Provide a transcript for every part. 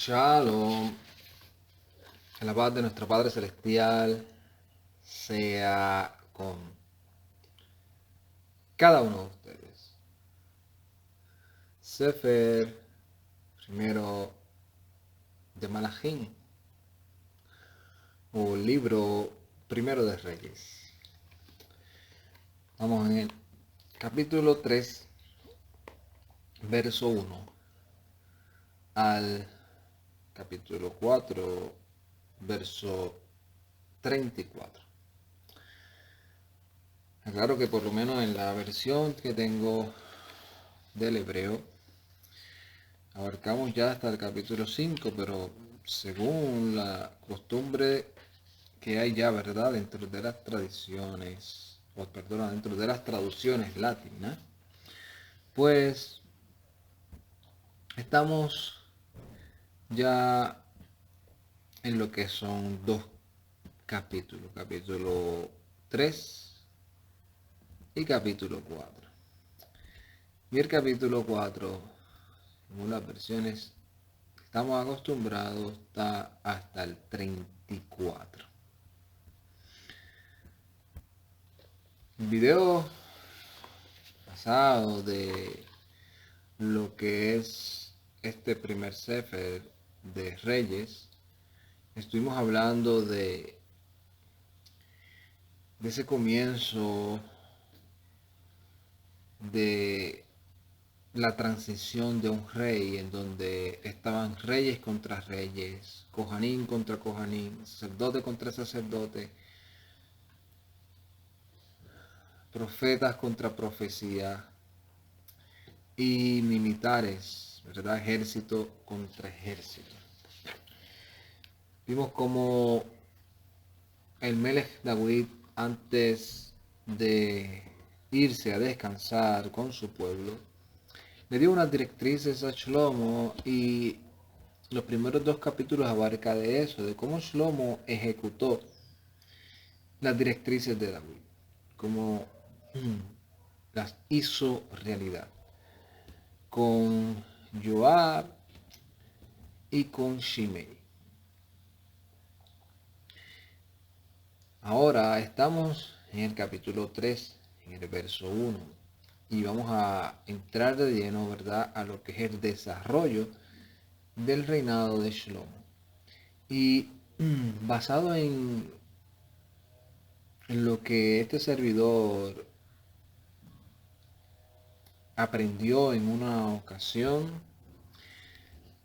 Shalom, que la paz de nuestro Padre Celestial sea con cada uno de ustedes. Sefer primero de Malachim, o libro primero de Reyes. Vamos en el capítulo 3, verso 1 al capítulo 4, verso 34. Claro que por lo menos en la versión que tengo del hebreo abarcamos ya hasta el capítulo 5, pero según la costumbre que hay ya, ¿verdad? Dentro de las tradiciones, o perdón, dentro de las traducciones latinas, pues estamos ya en lo que son dos capítulos, capítulo 3 y capítulo 4. Y el capítulo 4, según las versiones que estamos acostumbrados, está hasta el 34. El video pasado de lo que es este primer Sefer de Reyes, estuvimos hablando de ese comienzo de la transición de un rey, en donde estaban reyes contra reyes, Cojanín contra Cojanín, sacerdote contra sacerdote, profetas contra profecía y militares, ¿verdad? Ejército contra ejército. Vimos como el Melech David, antes de irse a descansar con su pueblo, le dio unas directrices a Shlomo, y los primeros dos capítulos abarca de eso, de cómo Shlomo ejecutó las directrices de David, cómo las hizo realidad, con Joab y con Shimei. Ahora estamos en el capítulo 3, en el verso 1, y vamos a entrar de lleno, ¿verdad?, a lo que es el desarrollo del reinado de Shlomo. Y basado en lo que este servidor aprendió en una ocasión,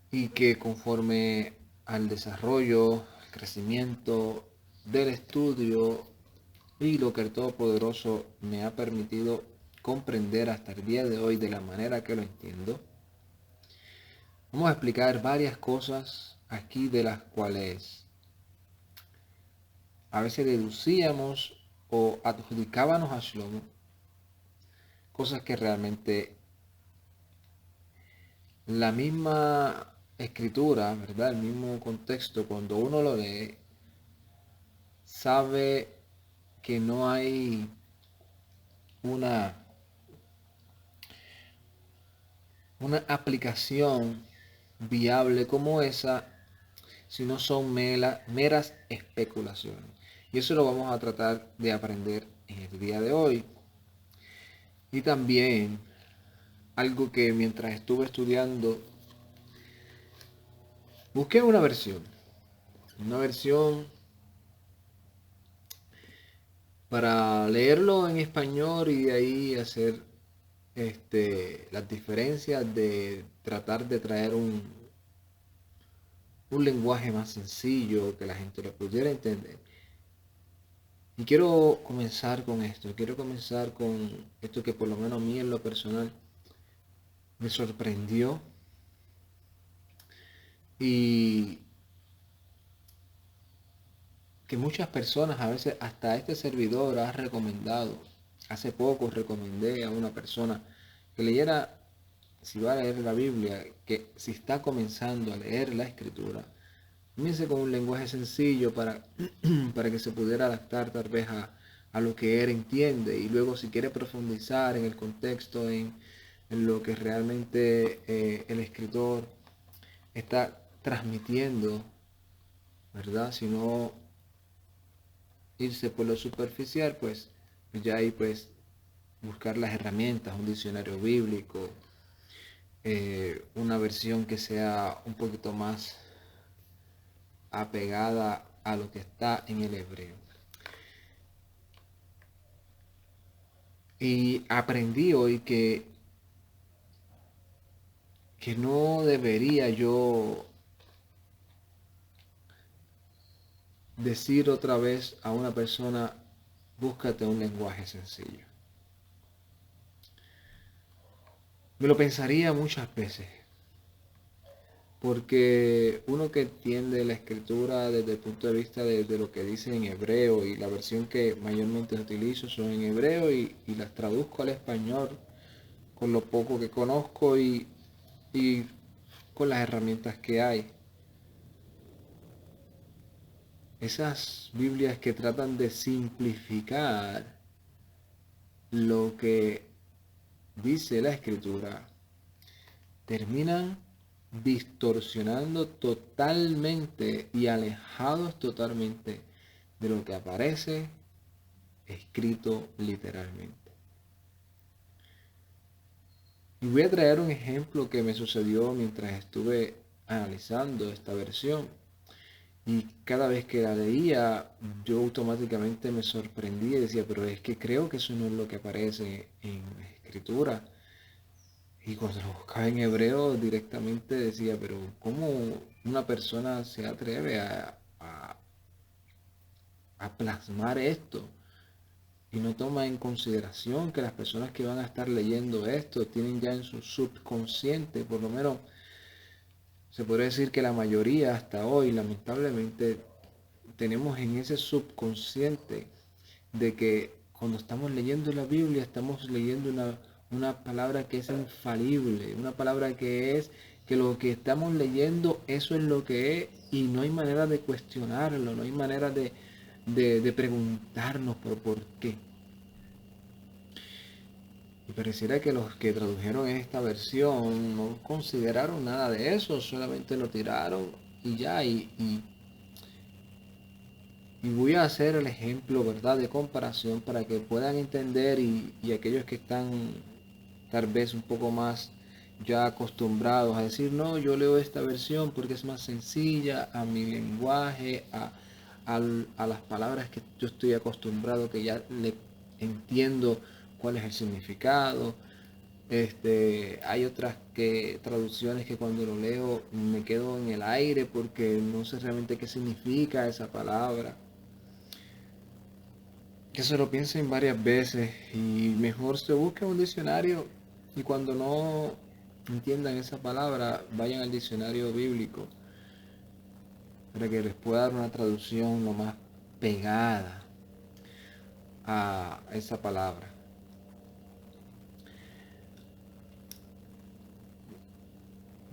y que conforme al desarrollo, al crecimiento del estudio y lo que el Todopoderoso me ha permitido comprender hasta el día de hoy de la manera que lo entiendo, vamos a explicar varias cosas aquí, de las cuales a veces deducíamos o adjudicábamos a Shlomo cosas que realmente la misma escritura, ¿verdad?, el mismo contexto, cuando uno lo lee, sabe que no hay una, una aplicación viable como esa, si no son meras especulaciones. Y eso lo vamos a tratar de aprender en el día de hoy. Y también algo que mientras estuve estudiando, busqué una versión para leerlo en español, y de ahí hacer las diferencias, de tratar de traer un lenguaje más sencillo que la gente lo pudiera entender. Y quiero comenzar con esto que por lo menos a mí en lo personal me sorprendió, y que muchas personas, a veces hasta este servidor, ha recomendado. Hace poco recomendé a una persona que leyera, si va a leer la Biblia, que si está comenzando a leer la escritura, comience con un lenguaje sencillo para que se pudiera adaptar tal vez a lo que él entiende, y luego si quiere profundizar en el contexto, en lo que realmente el escritor está transmitiendo, ¿verdad? Sino irse por lo superficial, pues ya ahí pues buscar las herramientas, un diccionario bíblico, una versión que sea un poquito más apegada a lo que está en el hebreo. Y aprendí hoy que no debería yo decir otra vez a una persona, búscate un lenguaje sencillo. Me lo pensaría muchas veces, porque uno que entiende la escritura desde el punto de vista de lo que dice en hebreo, y la versión que mayormente utilizo son en hebreo y las traduzco al español con lo poco que conozco y con las herramientas que hay. Esas Biblias que tratan de simplificar lo que dice la escritura terminan distorsionando totalmente y alejados totalmente de lo que aparece escrito literalmente. Y voy a traer un ejemplo que me sucedió mientras estuve analizando esta versión. Y cada vez que la leía, yo automáticamente me sorprendía y decía, pero es que creo que eso no es lo que aparece en la escritura. Y cuando lo buscaba en hebreo directamente decía, pero ¿cómo una persona se atreve a plasmar esto? Y no toma en consideración que las personas que van a estar leyendo esto tienen ya en su subconsciente, por lo menos se podría decir que la mayoría hasta hoy, lamentablemente, tenemos en ese subconsciente de que cuando estamos leyendo la Biblia estamos leyendo una palabra que es infalible, una palabra que es que lo que estamos leyendo eso es lo que es y no hay manera de cuestionarlo, no hay manera de preguntarnos por qué. Y pareciera que los que tradujeron esta versión no consideraron nada de eso, solamente lo tiraron y ya, y voy a hacer el ejemplo, ¿verdad?, de comparación para que puedan entender y aquellos que están tal vez un poco más ya acostumbrados a decir, no, yo leo esta versión porque es más sencilla a mi lenguaje, a las palabras que yo estoy acostumbrado, que ya le entiendo cuál es el significado. Hay otras traducciones que cuando lo leo me quedo en el aire porque no sé realmente qué significa esa palabra. Que se lo piensen varias veces y mejor se busque un diccionario y cuando no entiendan esa palabra vayan al diccionario bíblico para que les pueda dar una traducción lo más pegada a esa palabra.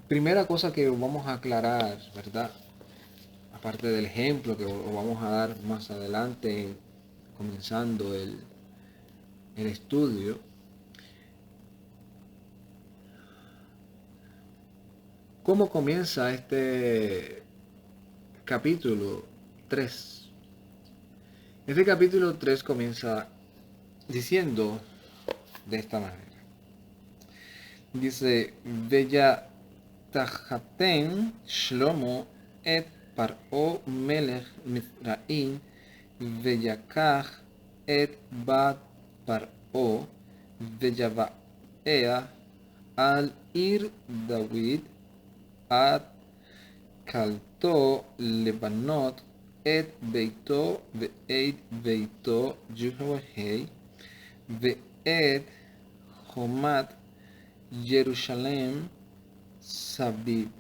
Primera cosa que vamos a aclarar, ¿verdad? Aparte del ejemplo que vamos a dar más adelante comenzando el estudio, ¿cómo comienza este capítulo 3? Este capítulo 3 comienza diciendo de esta manera. Dice, Bella Tajaten Shlomo et Par'o Melech Mizraim Veyakach et Bat Par'o Veyava'ea al Ir David ad Kalto Lebanot et Beito Ve'ed Beito Juhawahei Ve'ed Homat Jerusalem Sabib.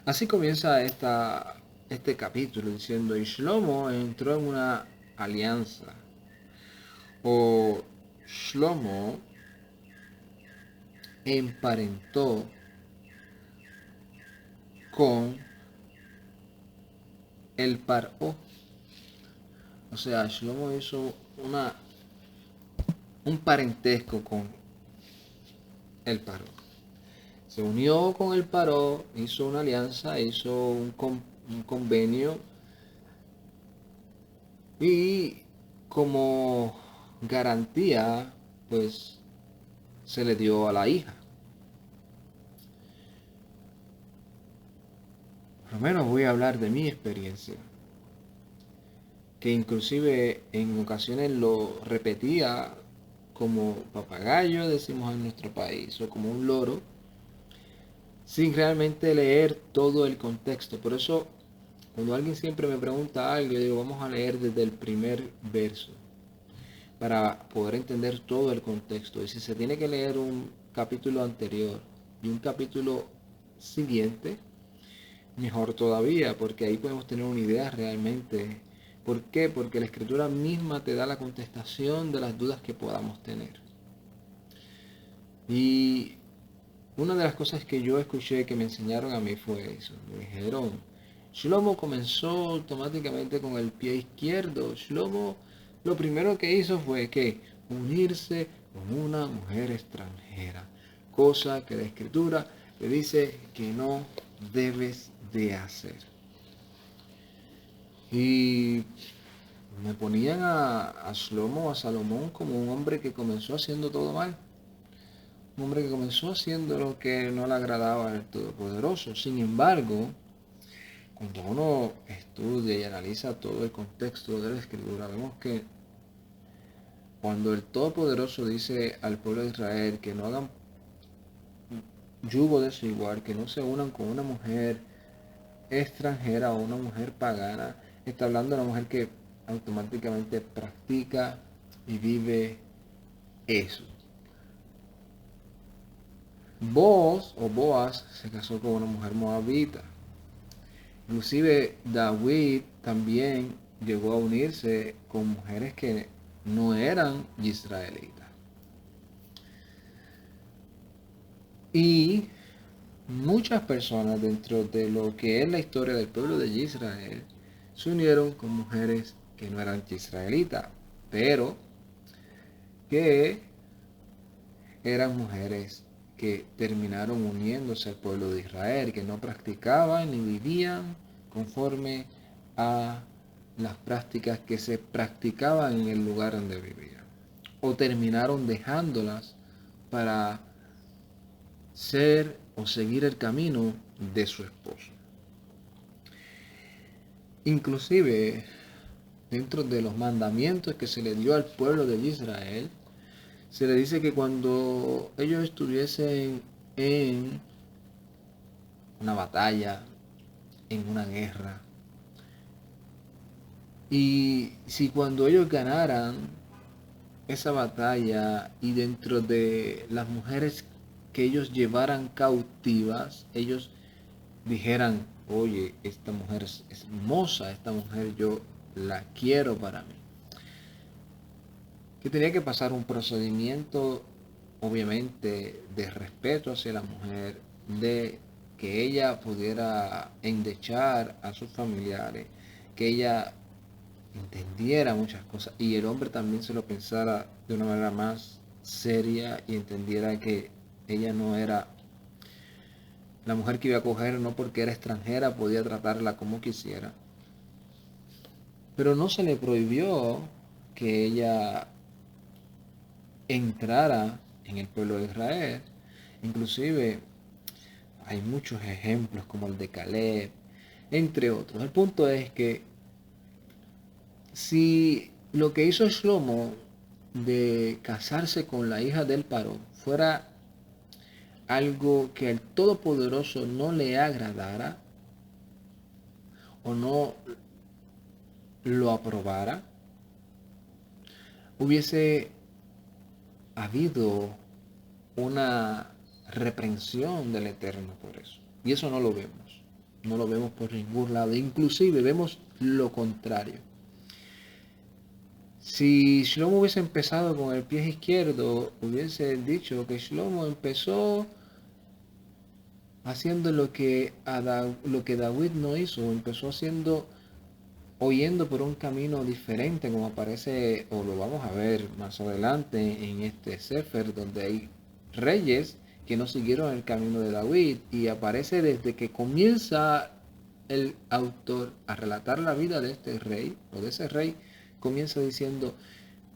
Así comienza este capítulo diciendo, y Shlomo entró en una alianza, o Shlomo emparentó con el Paró. O sea, Shlomo hizo un parentesco con el Paró. Se unió con el Paró, hizo una alianza, hizo un convenio y como garantía, pues se le dio a la hija. Por lo menos voy a hablar de mi experiencia, que inclusive en ocasiones lo repetía como papagayo, decimos en nuestro país, o como un loro, sin realmente leer todo el contexto. Por eso, cuando alguien siempre me pregunta algo, yo digo, vamos a leer desde el primer verso, para poder entender todo el contexto. Y si se tiene que leer un capítulo anterior y un capítulo siguiente, mejor todavía, porque ahí podemos tener una idea realmente. ¿Por qué? Porque la escritura misma te da la contestación de las dudas que podamos tener. Y una de las cosas que yo escuché que me enseñaron a mí fue eso. Me dijeron, Shlomo comenzó automáticamente con el pie izquierdo. Shlomo lo primero que hizo fue que unirse con una mujer extranjera, cosa que la escritura le dice que no debes de hacer. Y me ponían a Shlomo, a Salomón, como un hombre que comenzó haciendo todo mal. Un hombre que comenzó haciendo lo que no le agradaba al Todopoderoso. Sin embargo, cuando uno estudia y analiza todo el contexto de la Escritura, vemos que cuando el Todopoderoso dice al pueblo de Israel que no hagan yugo desigual, que no se unan con una mujer extranjera o una mujer pagana, está hablando de una mujer que automáticamente practica y vive eso. Boaz se casó con una mujer moabita. Inclusive David también llegó a unirse con mujeres que no eran israelitas. Y muchas personas dentro de lo que es la historia del pueblo de Israel se unieron con mujeres que no eran israelitas, pero que eran mujeres que terminaron uniéndose al pueblo de Israel, que no practicaban ni vivían conforme a las prácticas que se practicaban en el lugar donde vivían, o terminaron dejándolas para ser o seguir el camino de su esposo. Inclusive, dentro de los mandamientos que se le dio al pueblo de Israel, se le dice que cuando ellos estuviesen en una batalla, en una guerra, y si cuando ellos ganaran esa batalla y dentro de las mujeres que ellos llevaran cautivas, ellos dijeran, oye, esta mujer es hermosa, esta mujer yo la quiero para mí. Que tenía que pasar un procedimiento, obviamente, de respeto hacia la mujer, de que ella pudiera endechar a sus familiares, que ella entendiera muchas cosas y el hombre también se lo pensara de una manera más seria y entendiera que ella no era la mujer que iba a coger, no porque era extranjera podía tratarla como quisiera, pero no se le prohibió que ella entrara en el pueblo de Israel. Inclusive hay muchos ejemplos como el de Caleb, entre otros. El punto es que si lo que hizo Shlomo de casarse con la hija del Paró fuera algo que al Todopoderoso no le agradara o no lo aprobara, hubiese habido una reprensión del Eterno por eso. Y eso no lo vemos. No lo vemos por ningún lado. Inclusive vemos lo contrario. Si Shlomo hubiese empezado con el pie izquierdo, hubiese dicho que Shlomo empezó haciendo lo que David no hizo, empezó haciendo o yendo por un camino diferente, como aparece o lo vamos a ver más adelante en este Sefer, donde hay reyes que no siguieron el camino de David, y aparece desde que comienza el autor a relatar la vida de este rey o de ese rey, comienza diciendo: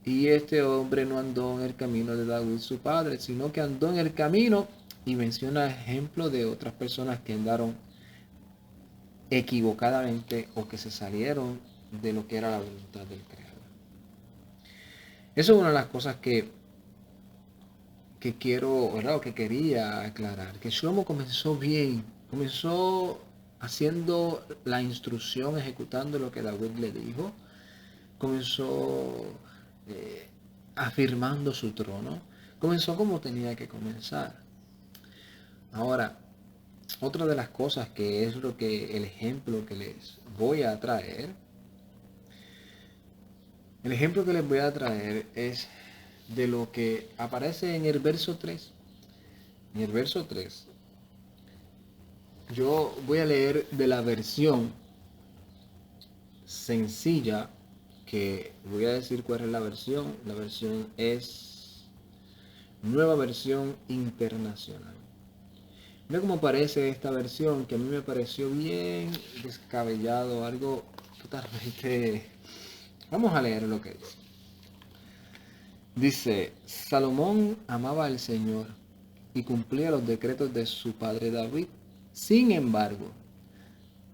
y este hombre no andó en el camino de David su padre, sino que andó en el camino, y menciona ejemplos de otras personas que andaron equivocadamente o que se salieron de lo que era la voluntad del Creador. Eso es una de las cosas que quiero, ¿verdad? O que quería aclarar, que Shlomo comenzó bien, comenzó haciendo la instrucción, ejecutando lo que David le dijo, comenzó afirmando su trono, comenzó como tenía que comenzar. Ahora, otra de las cosas que es lo que el ejemplo que les voy a traer, el ejemplo que les voy a traer es de lo que aparece en el verso 3. En el verso 3, yo voy a leer de la versión sencilla, que voy a decir cuál es la versión. La versión es Nueva Versión Internacional. Mira cómo aparece esta versión, que a mí me pareció bien descabellado, algo totalmente... Vamos a leer lo que dice. Dice: Salomón amaba al Señor y cumplía los decretos de su padre David. Sin embargo,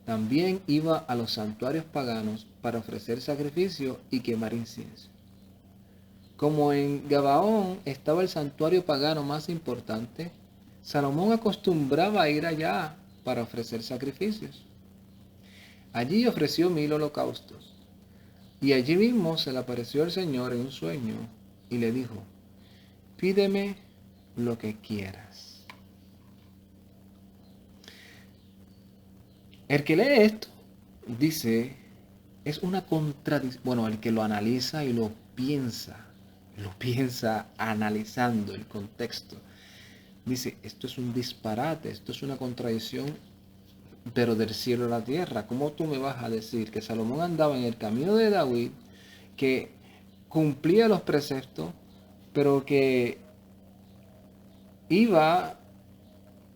también iba a los santuarios paganos para ofrecer sacrificio y quemar incienso. Como en Gabaón estaba el santuario pagano más importante, Salomón acostumbraba a ir allá para ofrecer sacrificios. Allí ofreció 1000 holocaustos, y allí mismo se le apareció el Señor en un sueño y le dijo: pídeme lo que quieras. El que lee esto dice, es una contradicción. Bueno, el que lo analiza y lo piensa analizando el contexto, dice: esto es un disparate, esto es una contradicción, pero del cielo a la tierra. ¿Cómo tú me vas a decir que Salomón andaba en el camino de David, que cumplía los preceptos, pero que iba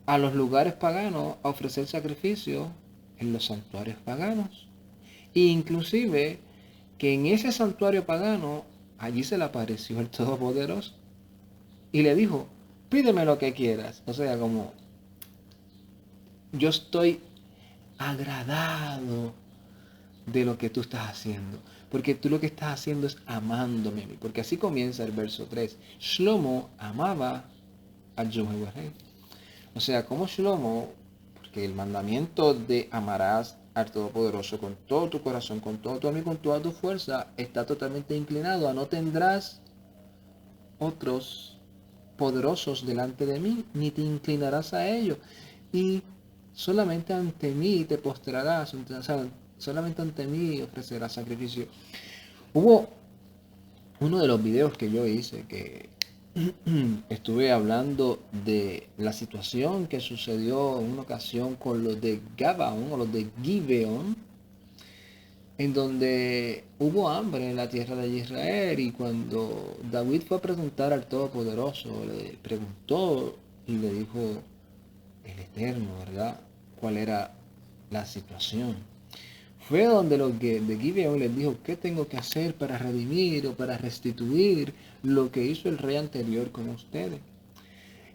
a los lugares paganos a ofrecer sacrificios en los santuarios paganos? E inclusive que en ese santuario pagano, allí se le apareció el Todopoderoso y le dijo: pídeme lo que quieras. O sea, como yo estoy agradado de lo que tú estás haciendo, porque tú lo que estás haciendo es amándome a mí. Porque así comienza el verso 3. Shlomo amaba al Jehová Rey. O sea, como Shlomo, porque el mandamiento de amarás al Todopoderoso con todo tu corazón, con todo tu alma y con toda tu fuerza, está totalmente inclinado a: no tendrás otros poderosos delante de mí, ni te inclinarás a ellos, y solamente ante mí te postrarás, o sea, solamente ante mí ofrecerás sacrificio. Hubo uno de los videos que yo hice que estuve hablando de la situación que sucedió en una ocasión con los de Gabaón o los de Gibeón, en donde hubo hambre en la tierra de Israel, y cuando David fue a preguntar al Todopoderoso, le preguntó y le dijo el Eterno, ¿verdad?, cuál era la situación. Fue donde los de Gibeón les dijo: ¿qué tengo que hacer para redimir o para restituir lo que hizo el rey anterior con ustedes?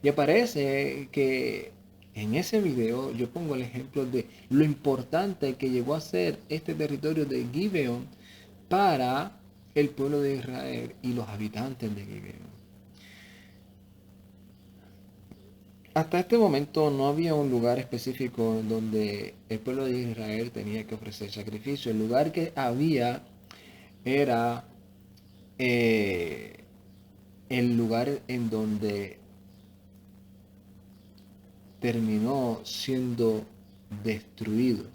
Y aparece que en ese video yo pongo el ejemplo de lo importante que llegó a ser este territorio de Gibeón para el pueblo de Israel y los habitantes de Gibeón. Hasta este momento no había un lugar específico en donde el pueblo de Israel tenía que ofrecer sacrificio. El lugar que había era eh, el lugar en donde terminó siendo destruido.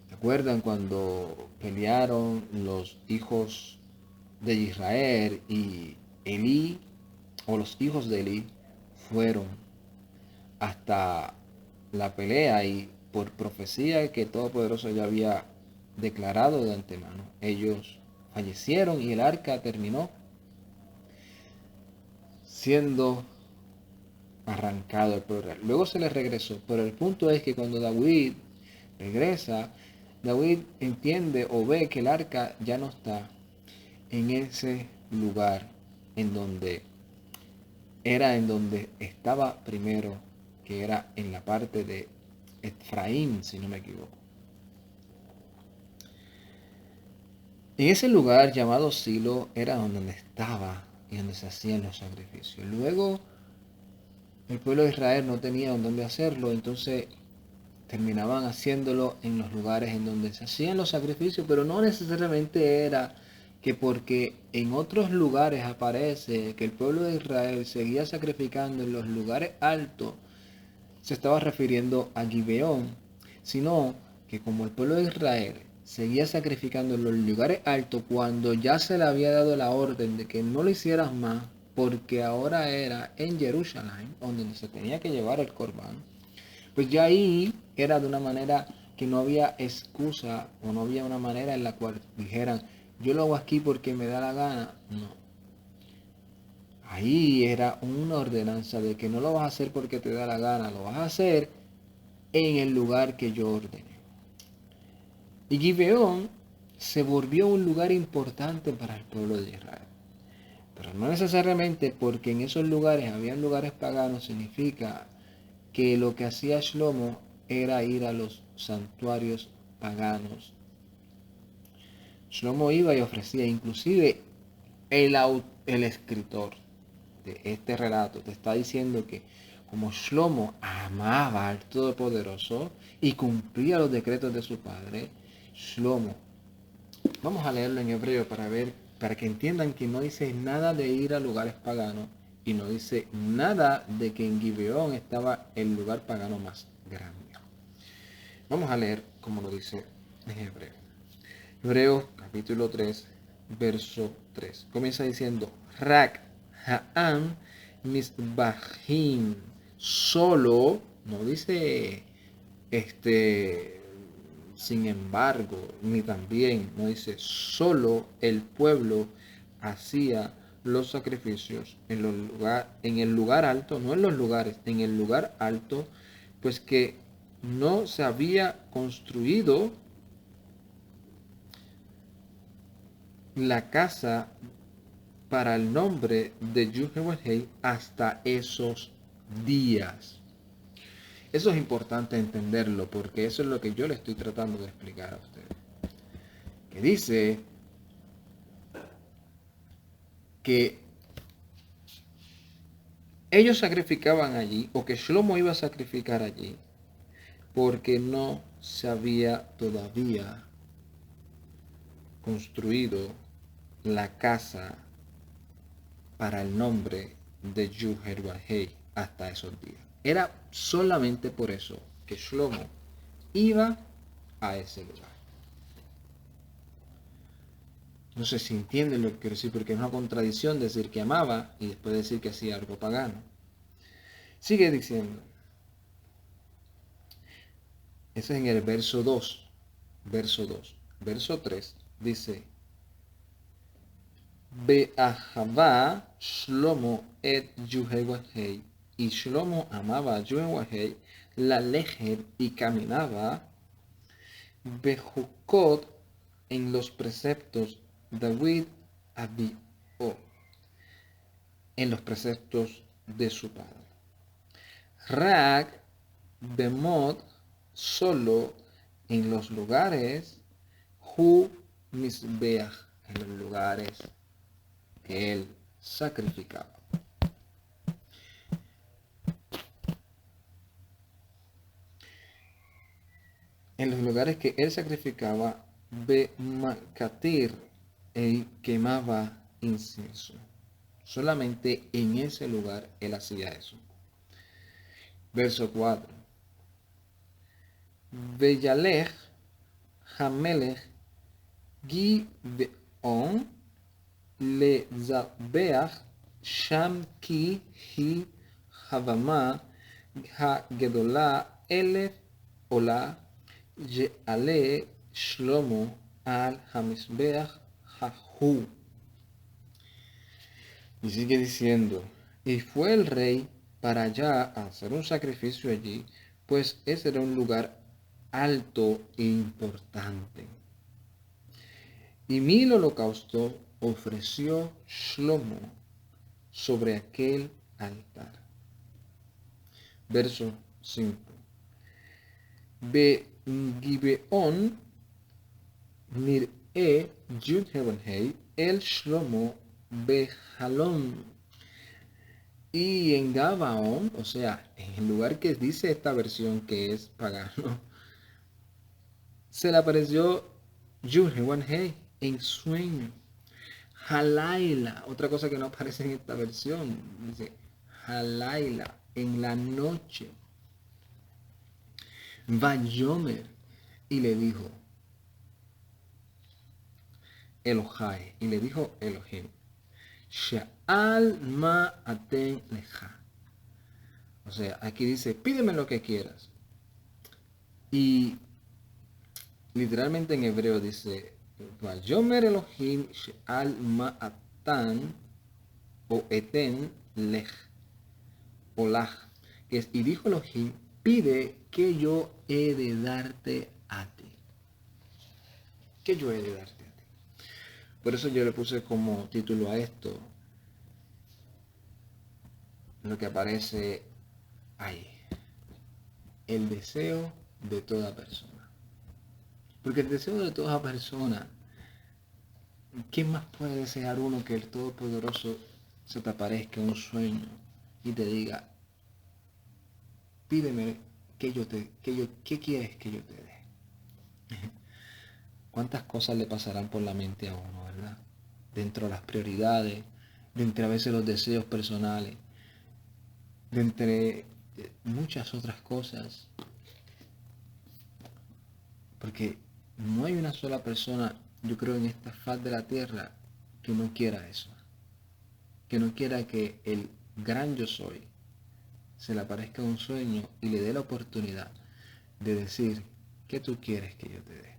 ¿Recuerdan cuando pelearon los hijos de Israel y Elí, o los hijos de Elí, fueron hasta la pelea, y por profecía que Todopoderoso ya había declarado de antemano, ellos fallecieron y el arca terminó siendo arrancado el pueblo real. Luego se le regresó, pero el punto es que cuando David regresa, David entiende o ve que el arca ya no está en ese lugar en donde estaba primero, que era en la parte de Efraín, si no me equivoco. En ese lugar llamado Silo era donde estaba y donde se hacían los sacrificios. Luego el pueblo de Israel no tenía dónde hacerlo, entonces terminaban haciéndolo en los lugares en donde se hacían los sacrificios, pero no necesariamente era que porque en otros lugares aparece que el pueblo de Israel seguía sacrificando en los lugares altos, se estaba refiriendo a Gibeón, sino que como el pueblo de Israel seguía sacrificando en los lugares altos cuando ya se le había dado la orden de que no lo hicieras más, porque ahora era en Jerusalén, donde se tenía que llevar el corbán, pues ya ahí era de una manera que no había excusa o no había una manera en la cual dijeran, yo lo hago aquí porque me da la gana. No. Ahí era una ordenanza de que no lo vas a hacer porque te da la gana, lo vas a hacer en el lugar que yo ordene. Y Gibeón se volvió un lugar importante para el pueblo de Israel. Pero no necesariamente porque en esos lugares habían lugares paganos significa que lo que hacía Shlomo era ir a los santuarios paganos. Shlomo iba y ofrecía, inclusive el escritor de este relato te está diciendo que como Shlomo amaba al Todopoderoso y cumplía los decretos de su padre, Shlomo, vamos a leerlo en hebreo para que entiendan que no dice nada de ir a lugares paganos y no dice nada de que en Gibeón estaba el lugar pagano más grande. Vamos a leer como lo dice en hebreo. Hebreos capítulo 3, verso 3. Comienza diciendo, Rak ha'am misbahim. Solo, no dice sin embargo, ni también, no dice, solo el pueblo hacía los sacrificios en el lugar alto, no en los lugares, en el lugar alto, pues que no se había construido la casa para el nombre de Yuhewahei hasta esos días. Eso es importante entenderlo porque eso es lo que yo le estoy tratando de explicar a ustedes. Que dice que ellos sacrificaban allí o que Shlomo iba a sacrificar allí porque no se había todavía construido la casa para el nombre de Yuhewahei hasta esos días. Era solamente por eso que Shlomo iba a ese lugar. No sé si entienden lo que quiero decir, porque es una contradicción decir que amaba y después decir que hacía algo pagano. Sigue diciendo. Eso es en el verso 2. Verso 2. Verso 3 dice, Be'ahava Shlomo et Yuhewahei. Y Shlomo amaba a Yuhewahei, la lejer y caminaba Bejukot en los preceptos David Abio, en los preceptos de su padre. Rag Bemot, solo en los lugares Hu Misbeach, en los lugares que él sacrificaba. En los lugares que él sacrificaba, Bemakatir, él quemaba incienso. Solamente en ese lugar él hacía eso. Verso 4. Beyalech Hamelech Gibeon le Zabeach Sham Ki Hi Havama Ha-Gedolah Elef Ola Ye'ale Shlomo al Hamisbeach Hahu. Y sigue diciendo, y fue el rey para allá a hacer un sacrificio allí, pues ese era un lugar alto e importante. Y 1000 holocaustos ofreció Shlomo sobre aquel altar. Verso 5. Gibeón nir'e Yud Hei el Shlomo Bejalón. Y en Gabaón, o sea, en el lugar que dice esta versión que es pagano, se le apareció Yud Hei en sueño. Halaila, otra cosa que no aparece en esta versión, dice Halaila, en la noche. Vayomer, y le dijo Elohai, y le dijo Elohim, Sha'al ma aten leja. O sea, aquí dice, pídeme lo que quieras. Y literalmente en hebreo dice, Vayomer Elohim Sha'al ma atan o eten lej, o laj, que es, y dijo Elohim, pide que yo he de darte a ti. Que yo he de darte a ti. Por eso yo le puse como título a esto lo que aparece ahí. El deseo de toda persona. Porque el deseo de toda persona, ¿quién más puede desear uno que el Todopoderoso se te aparezca en un sueño y te diga, pídeme ¿qué quieres que yo te dé? ¿Cuántas cosas le pasarán por la mente a uno, verdad? Dentro de las prioridades, de entre a veces los deseos personales, de entre muchas otras cosas. Porque no hay una sola persona, yo creo, en esta faz de la tierra que no quiera eso. Que no quiera que el gran yo soy se le aparezca un sueño y le dé la oportunidad de decir, ¿qué tú quieres que yo te dé?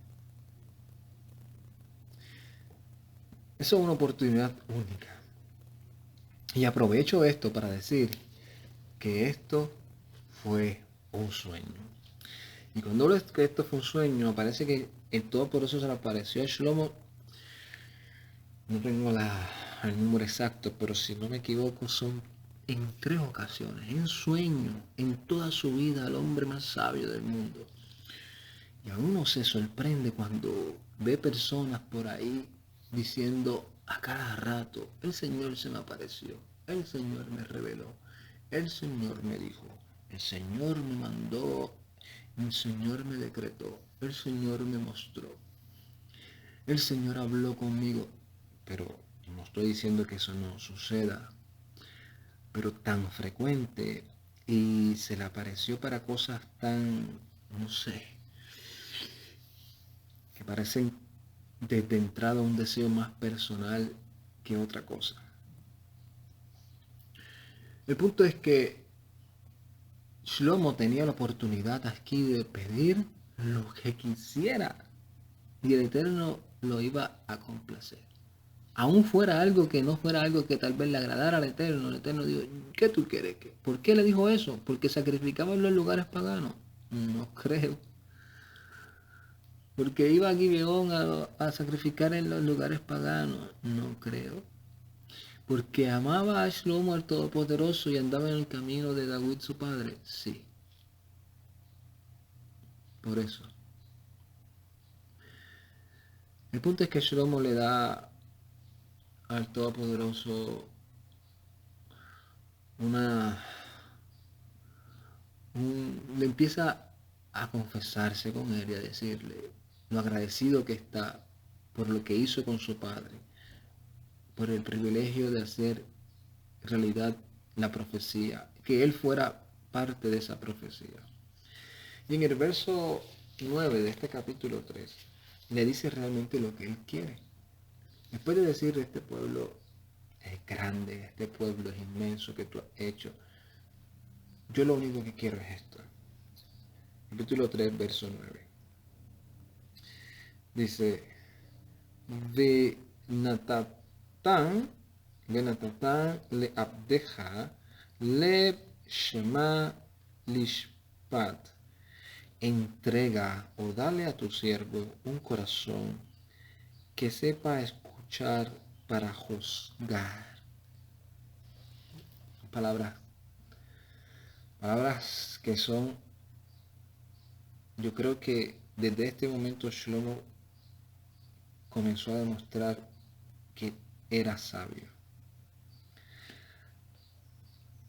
Eso es una oportunidad única. Y aprovecho esto para decir que esto fue un sueño. Y cuando hablo de que esto fue un sueño, parece que en todo por eso se le apareció a Shlomo. No tengo el número exacto, pero si no me equivoco son en 3 ocasiones, en sueño, en toda su vida, el hombre más sabio del mundo. Y a uno se sorprende cuando ve personas por ahí diciendo a cada rato, el Señor se me apareció, el Señor me reveló, el Señor me dijo, el Señor me mandó, el Señor me decretó, el Señor me mostró, el Señor habló conmigo. Pero no estoy diciendo que eso no suceda, pero tan frecuente y se le apareció para cosas tan, no sé, que parecen desde entrada un deseo más personal que otra cosa. El punto es que Shlomo tenía la oportunidad aquí de pedir lo que quisiera y el Eterno lo iba a complacer. Aún fuera algo que no fuera algo que tal vez le agradara al Eterno, el Eterno dijo, ¿qué tú quieres? ¿Por qué le dijo eso? ¿Porque sacrificaba en los lugares paganos? No creo. ¿Porque iba a Gibeón a sacrificar en los lugares paganos? No creo. ¿Porque amaba a Shlomo al Todopoderoso y andaba en el camino de David su padre? Sí. Por eso. El punto es que Shlomo le da al Todopoderoso una le empieza a confesarse con él y a decirle lo agradecido que está por lo que hizo con su padre, por el privilegio de hacer realidad la profecía, que él fuera parte de esa profecía. Y en el verso 9 de este capítulo 3, le dice realmente lo que él quiere. Después de decir, este pueblo es grande, este pueblo es inmenso que tú has hecho, yo lo único que quiero es esto. Capítulo 3, verso 9. Dice, Venatatán le abdeja le Shema Lishpat, entrega o dale a tu siervo un corazón que sepa escuchar para juzgar. Palabras que son, yo creo que desde este momento Shlomo comenzó a demostrar que era sabio.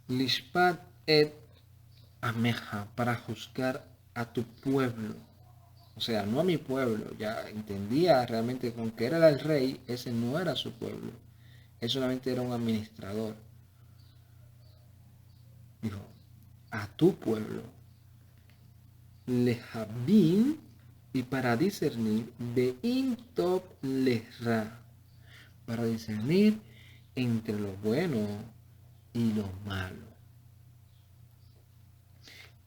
Lishpat et ameja, para juzgar a tu pueblo. O sea, no a mi pueblo. Ya entendía realmente con que era el rey, ese no era su pueblo. Él solamente era un administrador. Dijo, a tu pueblo. Lehabim, y para discernir, Beim Tov Lehra, para discernir entre lo bueno y lo malo.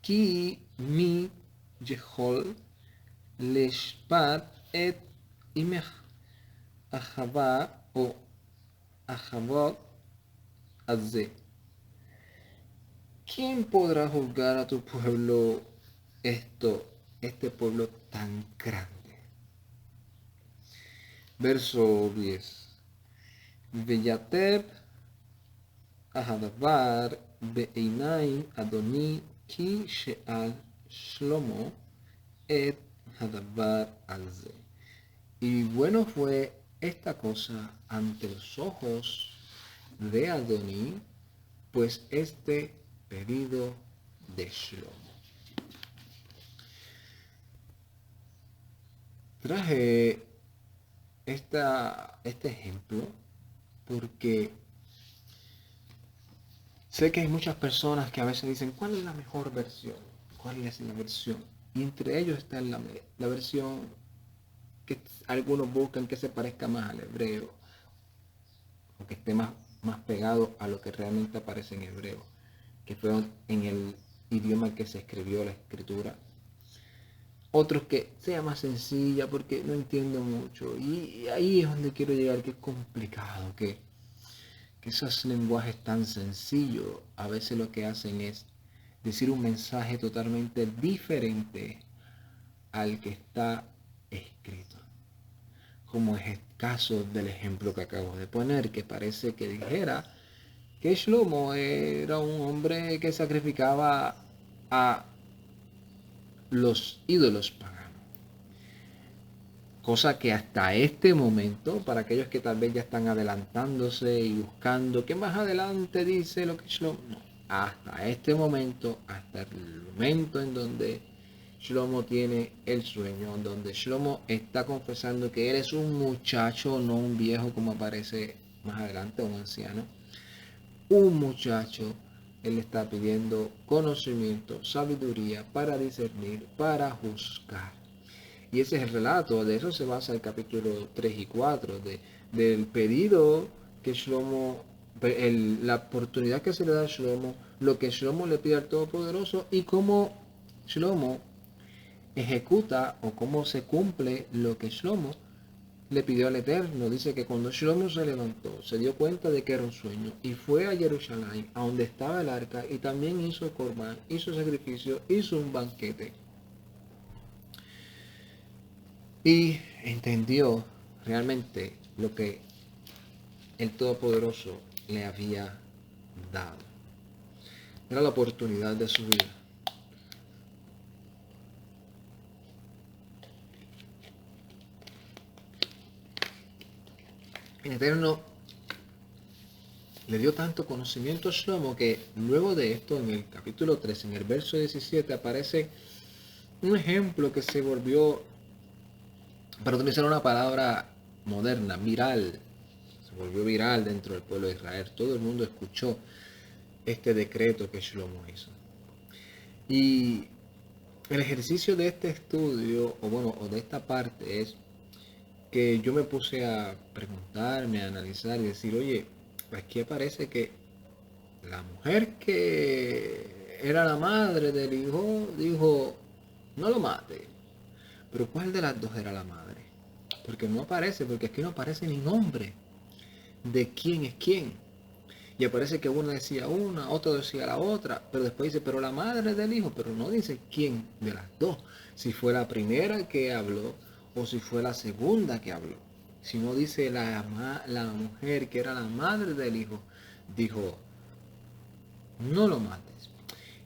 Ki mi Yehol Leshpat et Imech Ahava o Ahavot Azeh. ¿Quién podrá juzgar a tu pueblo este pueblo tan grande? Verso 10. Veyateb Ahadavar Be'einai Adoni Ki She'al Shlomo et Hadavar Alze. Y bueno fue esta cosa ante los ojos de Adoní, pues este pedido de Shlomo. Traje este ejemplo porque sé que hay muchas personas que a veces dicen, ¿cuál es la mejor versión? ¿Cuál es la versión? Y entre ellos está la versión que algunos buscan que se parezca más al hebreo, o que esté más pegado a lo que realmente aparece en hebreo, que fue en el idioma que se escribió la escritura. Otros que sea más sencilla porque no entiendo mucho. Y ahí es donde quiero llegar, que es complicado, que esos lenguajes tan sencillos a veces lo que hacen es decir un mensaje totalmente diferente al que está escrito. Como es el caso del ejemplo que acabo de poner, que parece que dijera que Shlomo era un hombre que sacrificaba a los ídolos paganos. Cosa que hasta este momento, para aquellos que tal vez ya están adelantándose y buscando que más adelante dice lo que Shlomo, no, hasta este momento, hasta el momento en donde Shlomo tiene el sueño, donde Shlomo está confesando que él es un muchacho, no un viejo como aparece más adelante, un anciano, un muchacho. Él está pidiendo conocimiento, sabiduría para discernir, para juzgar. Y ese es el relato, de eso se basa el capítulo 3 y 4, del pedido que Shlomo, la oportunidad que se le da a Shlomo, lo que Shlomo le pide al Todopoderoso y cómo Shlomo ejecuta o cómo se cumple lo que Shlomo le pidió al Eterno. Dice que cuando Shlomo se levantó, se dio cuenta de que era un sueño y fue a Jerusalén, a donde estaba el arca, y también hizo Corbán, hizo sacrificio, hizo un banquete. Y entendió realmente lo que el Todopoderoso le había dado. Era la oportunidad de su vida. El Eterno le dio tanto conocimiento a Shlomo que luego de esto, en el capítulo 3, en el verso 17, aparece un ejemplo que se volvió, para utilizar una palabra moderna, viral. Se volvió viral dentro del pueblo de Israel. Todo el mundo escuchó este decreto que Shlomo hizo. Y el ejercicio de este estudio, o de esta parte, es que yo me puse a preguntarme, a analizar y decir, oye, aquí parece que la mujer que era la madre del hijo dijo, no lo mate. Pero ¿cuál de las dos era la madre? Porque no aparece, porque aquí no aparece ni nombre de quién es quién. Y parece que una decía una, otro decía la otra, pero después dice, pero la madre del hijo, pero no dice quién de las dos, si fue la primera que habló o si fue la segunda que habló. Si no dice la mujer que era la madre del hijo, dijo, no lo mates.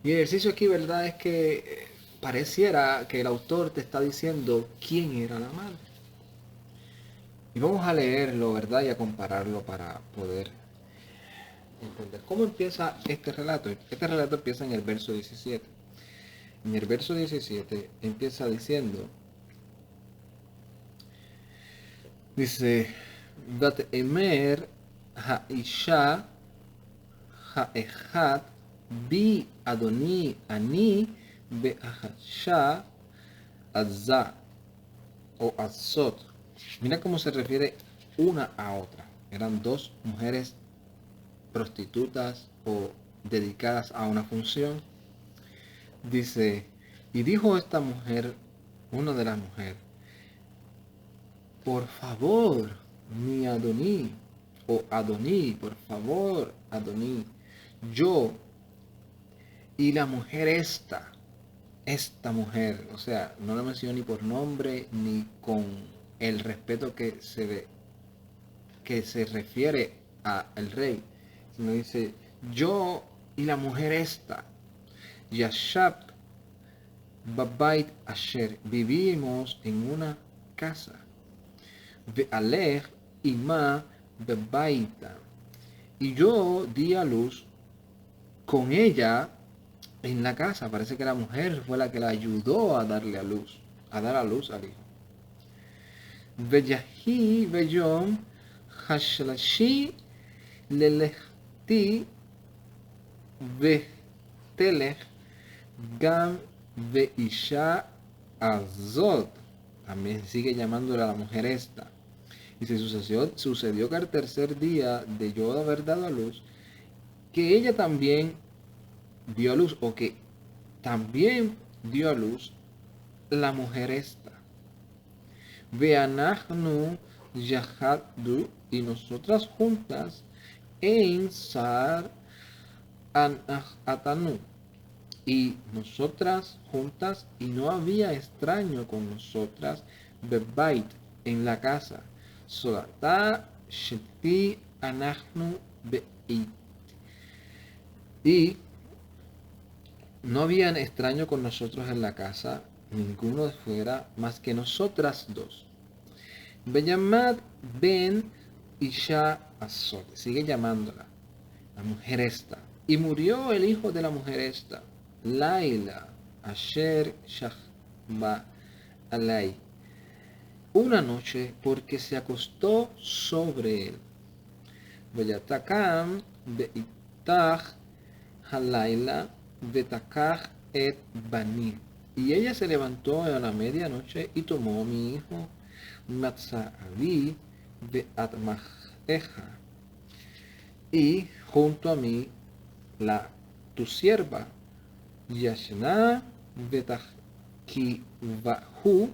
Y el ejercicio aquí, ¿verdad? Es que pareciera que el autor te está diciendo quién era la madre. Y vamos a leerlo, ¿verdad? Y a compararlo para poder entender. ¿Cómo empieza este relato? Este relato empieza en el verso 17. En el verso 17 empieza diciendo, dice, Vat emer ha'isha ha'echat bi adoni ani be'ahasha azza o azot. Mira cómo se refiere una a otra. Eran dos mujeres prostitutas o dedicadas a una función. Dice, y dijo esta mujer, una de las mujeres, por favor, mi Adoní, o Adoní, por favor, Adoní, yo y la mujer esta mujer, o sea, no la menciono ni por nombre ni con el respeto que se refiere al rey, sino dice, yo y la mujer esta, Yashab Babait Asher, vivimos en una casa. Ve'alech ima bebaita. Y yo di a luz con ella en la casa. Parece que la mujer fue la que la ayudó a darle a luz, a dar a luz al hijo. Veyahi veyom hashlashi lelechti vetelech gam veisha azot. También sigue llamándole a la mujer esta. Y se sucedió que al tercer día de yo haber dado a luz, que ella también dio a luz, o que también dio a luz la mujer esta. Veanachnu yahadu, y nosotras juntas en Sar Atanu, y nosotras juntas, y no había extraño con nosotras, bebait, en la casa. Solata sheti anachnu beit. Y no habían extraño con nosotros en la casa, ninguno de fuera, más que nosotras dos. Beyamad ben Isha Azot, sigue llamándola, la mujer esta. Y murió el hijo de la mujer esta, Laila, Asher Shachba Alay, una noche, porque se acostó sobre él. Veyatakam beitach halayla vetakach et bani. Y ella se levantó a la medianoche y tomó a mi hijo Matzaavi beatmajeja, y junto a mí tu sierva Yashna betachkivahu,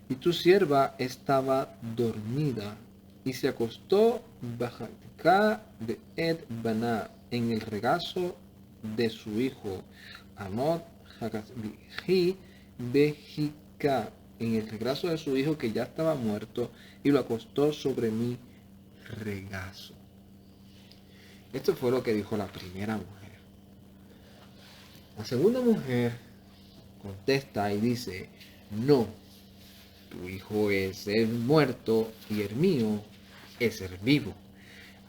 y tu sierva estaba dormida, y se acostó bajatika de Ed Baná, en el regazo de su hijo, Amot Hakazbihi Bejika, en el regazo de su hijo que ya estaba muerto, y lo acostó sobre mi regazo. Esto fue lo que dijo la primera mujer. La segunda mujer contesta y dice, no, tu hijo es el muerto y el mío es el vivo.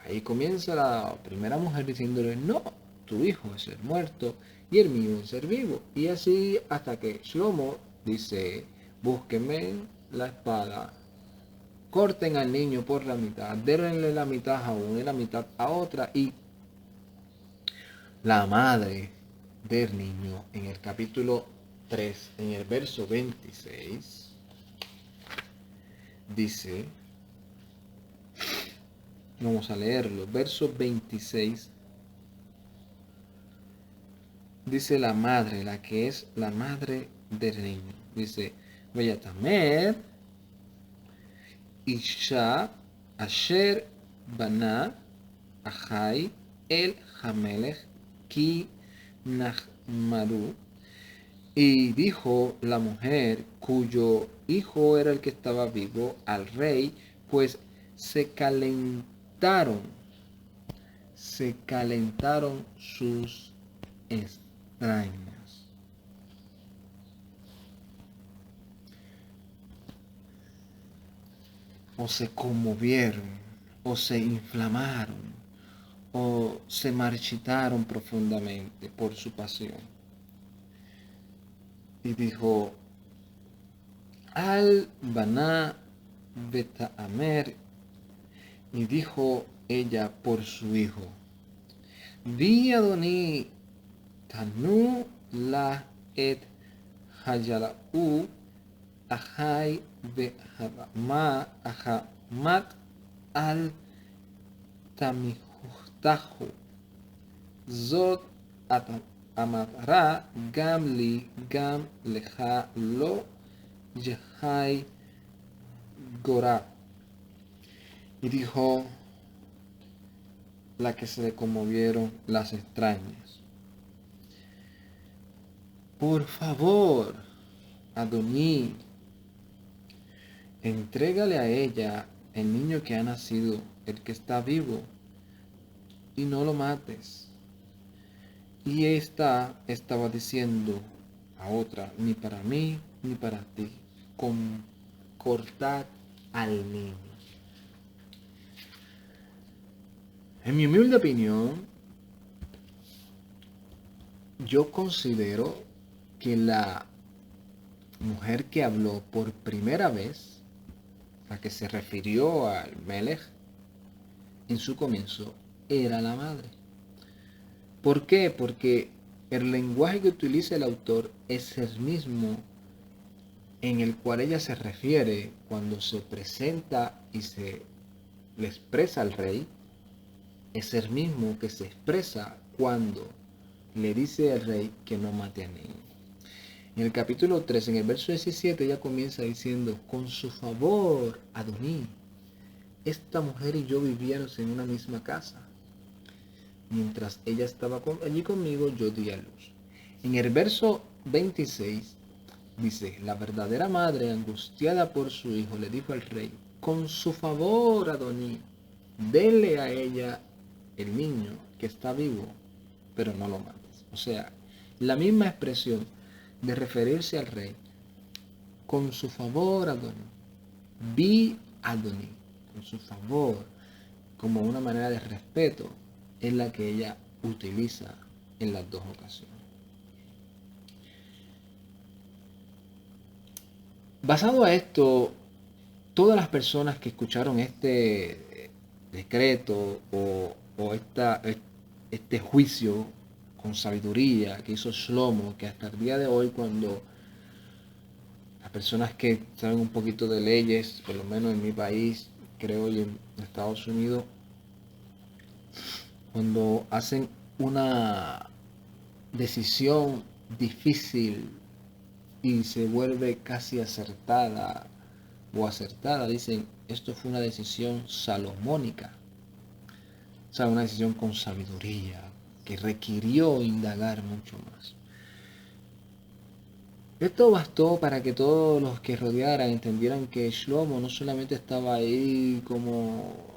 Ahí comienza la primera mujer diciéndole, no, tu hijo es el muerto y el mío es el vivo. Y así hasta que Shlomo dice, búsquenme la espada, corten al niño por la mitad, denle la mitad a uno y la mitad a otra. Y la madre del niño, en el capítulo 3, en el verso 26, dice, vamos a leerlo, verso 26, dice la madre, la que es la madre del niño, dice, Vayatamer Isha Asher Bana Ahai el Hamelech ki Nahmaru. Y dijo la mujer cuyo hijo era el que estaba vivo al rey, pues se calentaron sus extrañas. O se conmovieron, o se inflamaron, o se marchitaron profundamente por su pasión. Y dijo, al Baná Betaamer, y dijo ella por su hijo, Vi Adoní Tanu la et Hayalau Ahai Behama Ahamat al Tamihustahu Zot Amara Gamli Gam Leha Lo Yehai Gorá. Y dijo la que se le conmovieron las extrañas, por favor, Adoní, entrégale a ella el niño que ha nacido, el que está vivo, y no lo mates. Y esta estaba diciendo a otra, ni para mí ni para ti, cortad al niño. En mi humilde opinión, yo considero que la mujer que habló por primera vez, la que se refirió al Melech en su comienzo, era la madre. ¿Por qué? Porque el lenguaje que utiliza el autor es el mismo en el cual ella se refiere cuando se presenta y se le expresa al rey, es el mismo que se expresa cuando le dice al rey que no mate a niño. En el capítulo 3, en el verso 17, ella comienza diciendo, con su favor, Adoní, esta mujer y yo vivíamos en una misma casa. Mientras ella estaba allí conmigo, yo di a luz. En el verso 26 dice, la verdadera madre, angustiada por su hijo, le dijo al rey, con su favor, Adoní, dele a ella el niño que está vivo, pero no lo mates. O sea, la misma expresión de referirse al rey, con su favor, Adoní, vi Adoní, con su favor, como una manera de respeto, es la que ella utiliza en las dos ocasiones. Basado a esto, todas las personas que escucharon este decreto o este juicio con sabiduría que hizo Shlomo, que hasta el día de hoy, cuando las personas que saben un poquito de leyes, por lo menos en mi país, creo, y en Estados Unidos, cuando hacen una decisión difícil y se vuelve casi acertada o acertada, dicen, esto fue una decisión salomónica, o sea, una decisión con sabiduría, que requirió indagar mucho más. Esto bastó para que todos los que rodearan entendieran que Shlomo no solamente estaba ahí como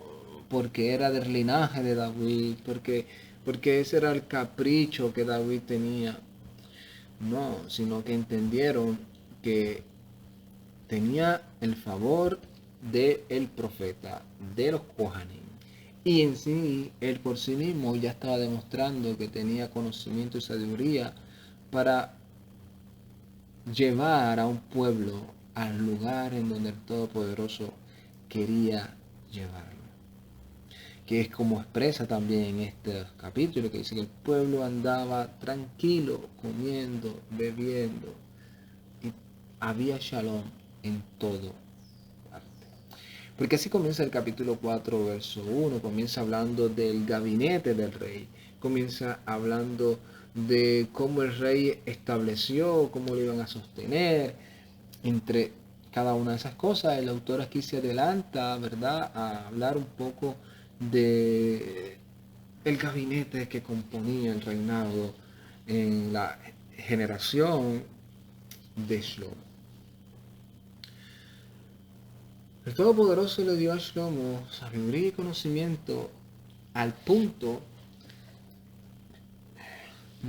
porque era del linaje de David, porque ese era el capricho que David tenía. No, sino que entendieron que tenía el favor del profeta, de los Kohanim. Y en sí, él por sí mismo ya estaba demostrando que tenía conocimiento y sabiduría para llevar a un pueblo al lugar en donde el Todopoderoso quería llevarlo. Que es como expresa también en este capítulo, que dice que el pueblo andaba tranquilo, comiendo, bebiendo, y había shalom en todo parte. Porque así comienza el capítulo 4, verso 1, comienza hablando del gabinete del rey, comienza hablando de cómo el rey estableció, cómo lo iban a sostener, entre cada una de esas cosas. El autor aquí se adelanta, ¿verdad?, a hablar un poco de el gabinete que componía el reinado en la generación de Shlomo. El Todopoderoso le dio a Shlomo sabiduría y conocimiento al punto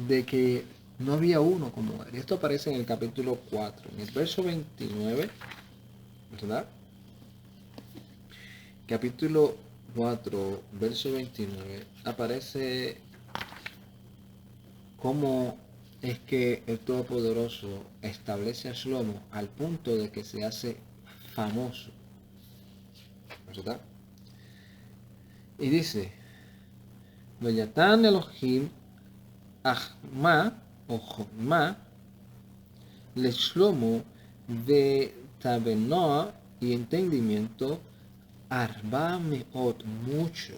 de que no había uno como él. Esto aparece en el capítulo 4, en el verso 29, ¿verdad? Capítulo 4, verso 29, aparece cómo es que el Todopoderoso establece a Shlomo al punto de que se hace famoso, ¿verdad? Y dice, Vayatán Elohim Ahma o Jomá le Shlomo de tabenoa y entendimiento arba meot, mucho,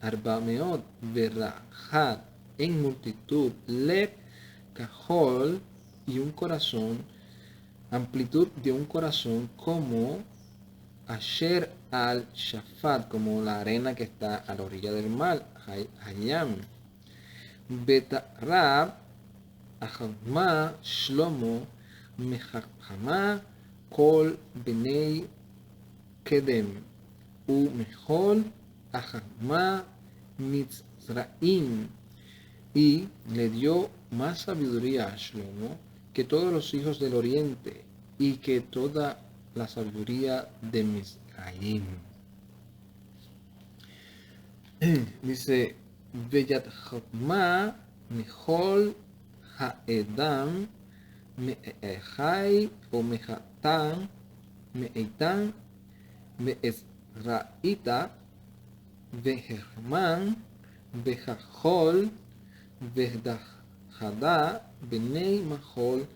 arba meot verajat, en multitud, lep cajol, y un corazón, amplitud de un corazón como Asher al Shafat, como la arena que está a la orilla del mar, Hayam. Betarab, Ahama, Shlomo, Mehachama, Kol Benei Kedem, U Mehol, Ahama, Mitzraim. Y le dio más sabiduría a Shlomo que todos los hijos del oriente y que toda la sabiduría de Misraim. Dice, Veyat Chokma Mehol Haedam Me'echai o Mehatan Me'eitan Me'ezraita Veherman Vejachol Vehdachada Benei Mahol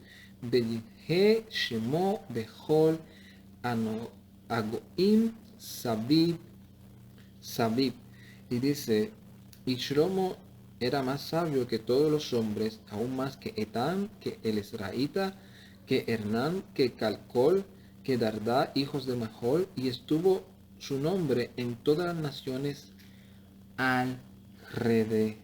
Beyhe Shemo Behol Agoim Sabib. Y dice, y Shlomo era más sabio que todos los hombres, aún más que Etán, que el Ezraíta, que Hernán, que Calcol, que Dardá, hijos de Mahol, y estuvo su nombre en todas las naciones alrededor.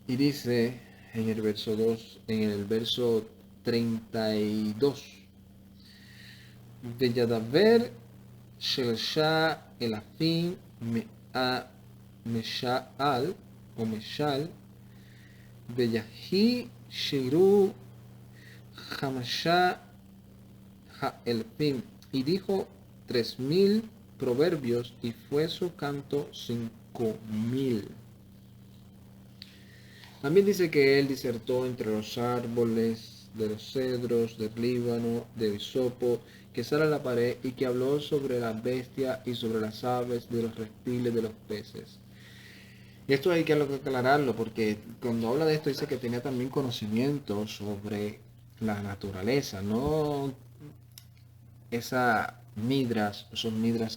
Y dice en el verso 2, en el verso 32, de Yadaver Shelsha Elafim Meshal o Meshal Beyahi Shiru Hamasha Ha'elfim, y dijo 3000 proverbios, y fue su canto 5000. También dice que él disertó entre los árboles de los cedros, del Líbano, del hisopo, que sale a la pared, y que habló sobre las bestias y sobre las aves, de los reptiles, de los peces. Y esto hay que aclararlo, porque cuando habla de esto dice que tenía también conocimiento sobre la naturaleza, no esos midras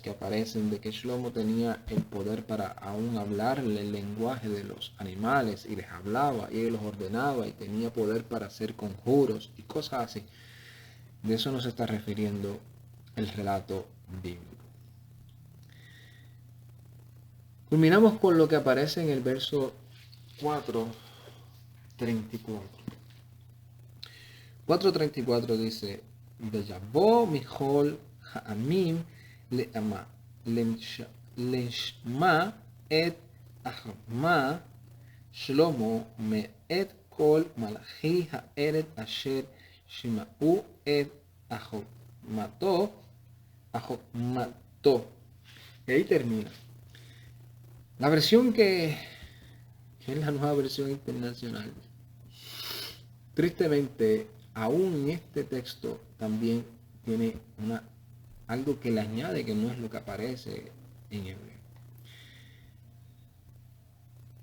que aparecen de que Shlomo tenía el poder para aún hablarle el lenguaje de los animales, y les hablaba y él los ordenaba, y tenía poder para hacer conjuros y cosas así. De eso nos está refiriendo el relato bíblico. Culminamos con lo que aparece en el verso 4:34. 4:34 dice, Veyabó Mijol Ha'amim Le'ama Leshma et Ahma Shlomo Me'et Kol Malachi Ha'eret Asher Shima'u et Ahokmato. Y ahí termina. La versión que es la nueva versión internacional, tristemente, aún en este texto también tiene algo que le añade que no es lo que aparece en hebreo.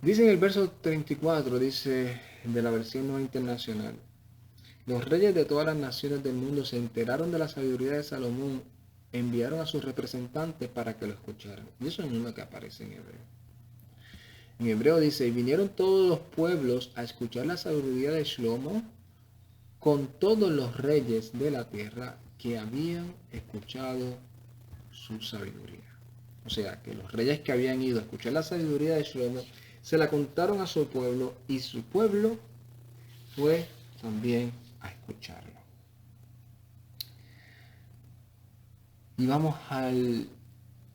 Dice en el verso 34, dice de la versión nueva internacional, los reyes de todas las naciones del mundo se enteraron de la sabiduría de Salomón, enviaron a sus representantes para que lo escucharan. Y eso no es lo que aparece en hebreo. En hebreo dice, y vinieron todos los pueblos a escuchar la sabiduría de Shlomo con todos los reyes de la tierra, que habían escuchado su sabiduría. O sea, que los reyes que habían ido a escuchar la sabiduría de Shlomo se la contaron a su pueblo y su pueblo fue también a escucharlo. Y vamos a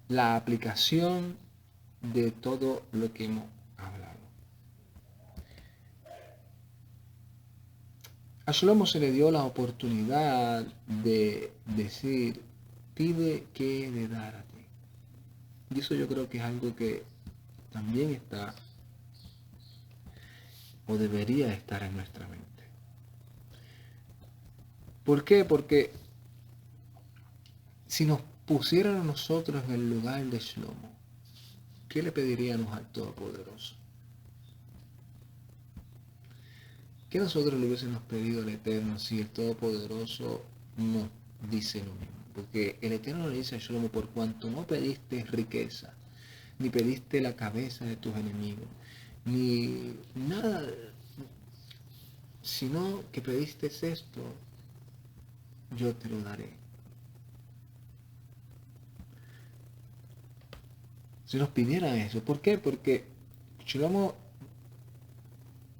la aplicación de todo lo que hemos hablado. A Shlomo se le dio la oportunidad de decir, pide que he de dar a ti. Y eso yo creo que es algo que también está o debería estar en nuestra mente. ¿Por qué? Porque si nos pusieran a nosotros en el lugar de Shlomo, ¿qué le pediríamos al Todopoderoso? ¿Qué nosotros le hubiésemos pedido al Eterno si el Todopoderoso nos dice lo mismo? Porque el Eterno le dice a Shlomo, por cuanto no pediste riqueza, ni pediste la cabeza de tus enemigos, ni nada, sino que pediste esto, yo te lo daré. Si nos pidieran eso, ¿por qué? Porque Shlomo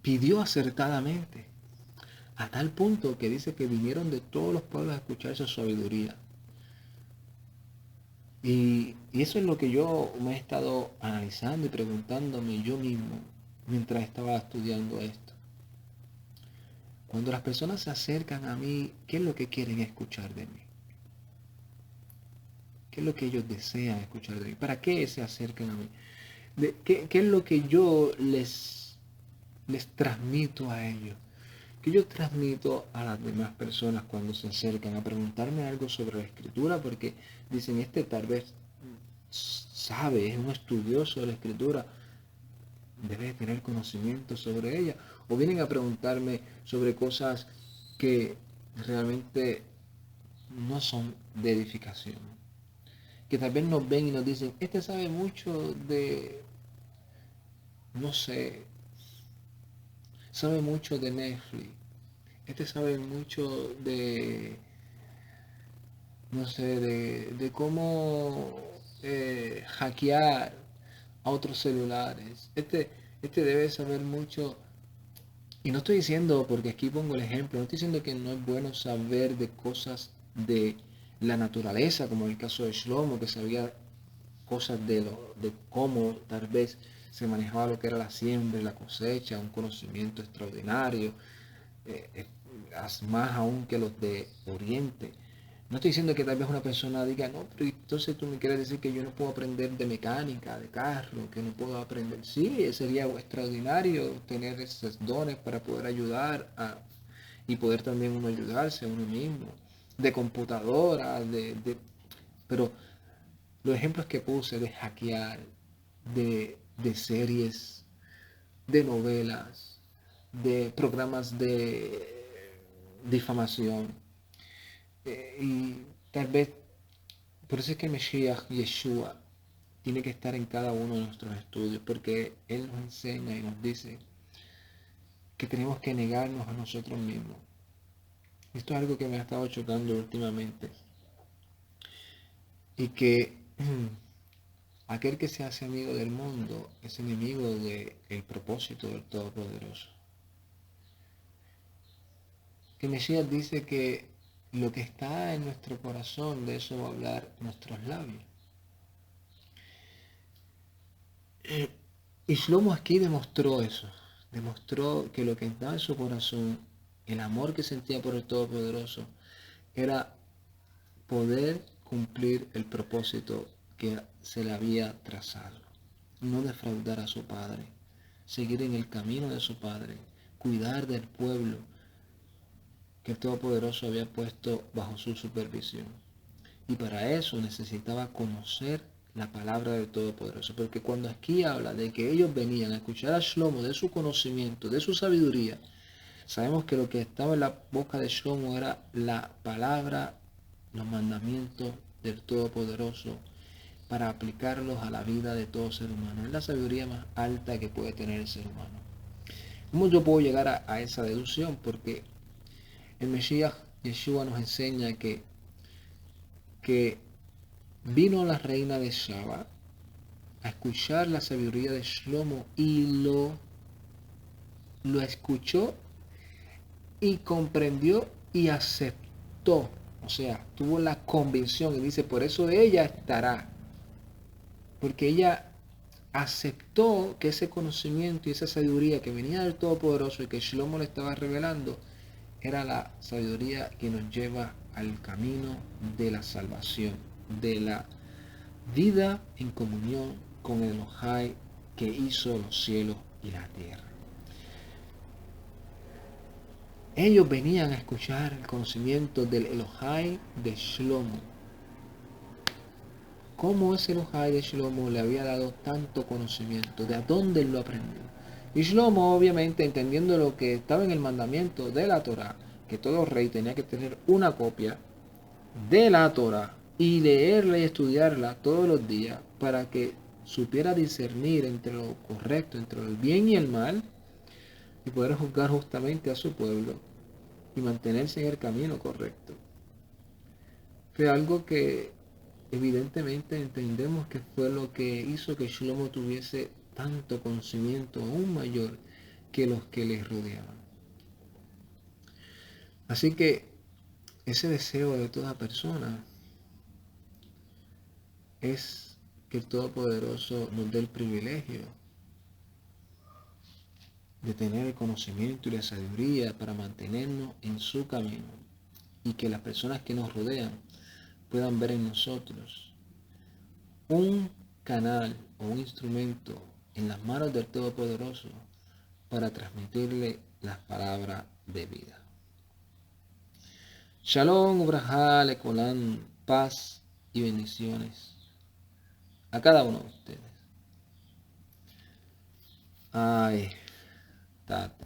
pidió acertadamente, a tal punto que dice que vinieron de todos los pueblos a escuchar su sabiduría. Y eso es lo que yo me he estado analizando y preguntándome yo mismo mientras estaba estudiando esto. Cuando las personas se acercan a mí, ¿qué es lo que quieren escuchar de mí? ¿Qué es lo que ellos desean escuchar de mí? ¿Para qué se acercan a mí? ¿Qué es lo que yo les transmito a ellos? ¿Qué yo transmito a las demás personas cuando se acercan a preguntarme algo sobre la escritura? Porque dicen, este tal vez sabe, es un estudioso de la escritura, debe tener conocimiento sobre ella. O vienen a preguntarme sobre cosas que realmente no son de edificación. Que tal vez nos ven y nos dicen, este sabe mucho de, no sé, sabe mucho de Netflix. Este sabe mucho de, no sé, de cómo hackear a otros celulares. Este debe saber mucho. Y no estoy diciendo, porque aquí pongo el ejemplo, no estoy diciendo que no es bueno saber de cosas de la naturaleza, como el caso de Shlomo, que sabía cosas de cómo tal vez se manejaba lo que era la siembra y la cosecha, un conocimiento extraordinario, más aún que los de Oriente. No estoy diciendo que tal vez una persona diga, no, pero entonces tú me quieres decir que yo no puedo aprender de mecánica, de carro, que no puedo aprender. Sí, sería extraordinario tener esos dones para poder ayudar y poder también uno ayudarse a uno mismo, de computadora, pero los ejemplos que puse de hackear, de series, de novelas, de programas de difamación, y tal vez por eso es que Mesías, Yeshua, tiene que estar en cada uno de nuestros estudios, porque Él nos enseña y nos dice que tenemos que negarnos a nosotros mismos. Esto es algo que me ha estado chocando últimamente. Y que aquel que se hace amigo del mundo es enemigo del propósito del Todopoderoso. Que Mesías dice que lo que está en nuestro corazón, de eso va a hablar nuestros labios. Y Shlomo aquí demostró eso. Demostró que lo que estaba en su corazón, el amor que sentía por el Todopoderoso, era poder cumplir el propósito que se le había trazado. No defraudar a su padre, seguir en el camino de su padre, cuidar del pueblo que el Todopoderoso había puesto bajo su supervisión. Y para eso necesitaba conocer la palabra del Todopoderoso. Porque cuando aquí habla de que ellos venían a escuchar a Shlomo de su conocimiento, de su sabiduría, sabemos que lo que estaba en la boca de Shlomo era la palabra, los mandamientos del Todopoderoso para aplicarlos a la vida de todo ser humano. Es la sabiduría más alta que puede tener el ser humano. ¿Cómo yo puedo llegar a esa deducción? Porque el Mesías Yeshua nos enseña que que vino la reina de Shaba a escuchar la sabiduría de Shlomo y lo escuchó y comprendió y aceptó. O sea, tuvo la convicción y dice, por eso ella estará. Porque ella aceptó que ese conocimiento y esa sabiduría que venía del Todopoderoso y que Shlomo le estaba revelando era la sabiduría que nos lleva al camino de la salvación, de la vida en comunión con el Elohai que hizo los cielos y la tierra. Ellos venían a escuchar el conocimiento del Elohai de Shlomo. ¿Cómo ese Elohai de Shlomo le había dado tanto conocimiento? ¿De dónde él lo aprendió? Y Shlomo, obviamente, entendiendo lo que estaba en el mandamiento de la Torah, que todo rey tenía que tener una copia de la Torah y leerla y estudiarla todos los días para que supiera discernir entre lo correcto, entre el bien y el mal, y poder juzgar justamente a su pueblo y mantenerse en el camino correcto. Fue algo que evidentemente entendemos que fue lo que hizo que Shlomo tuviese tanto conocimiento aún mayor que los que le rodeaban. Así que ese deseo de toda persona es que el Todopoderoso nos dé el privilegio de tener el conocimiento y la sabiduría para mantenernos en su camino y que las personas que nos rodean puedan ver en nosotros un canal o un instrumento en las manos del Todopoderoso para transmitirle las palabras de vida. Shalom, Ubrajá, Lecolán, paz y bendiciones a cada uno de ustedes. Ay, tata.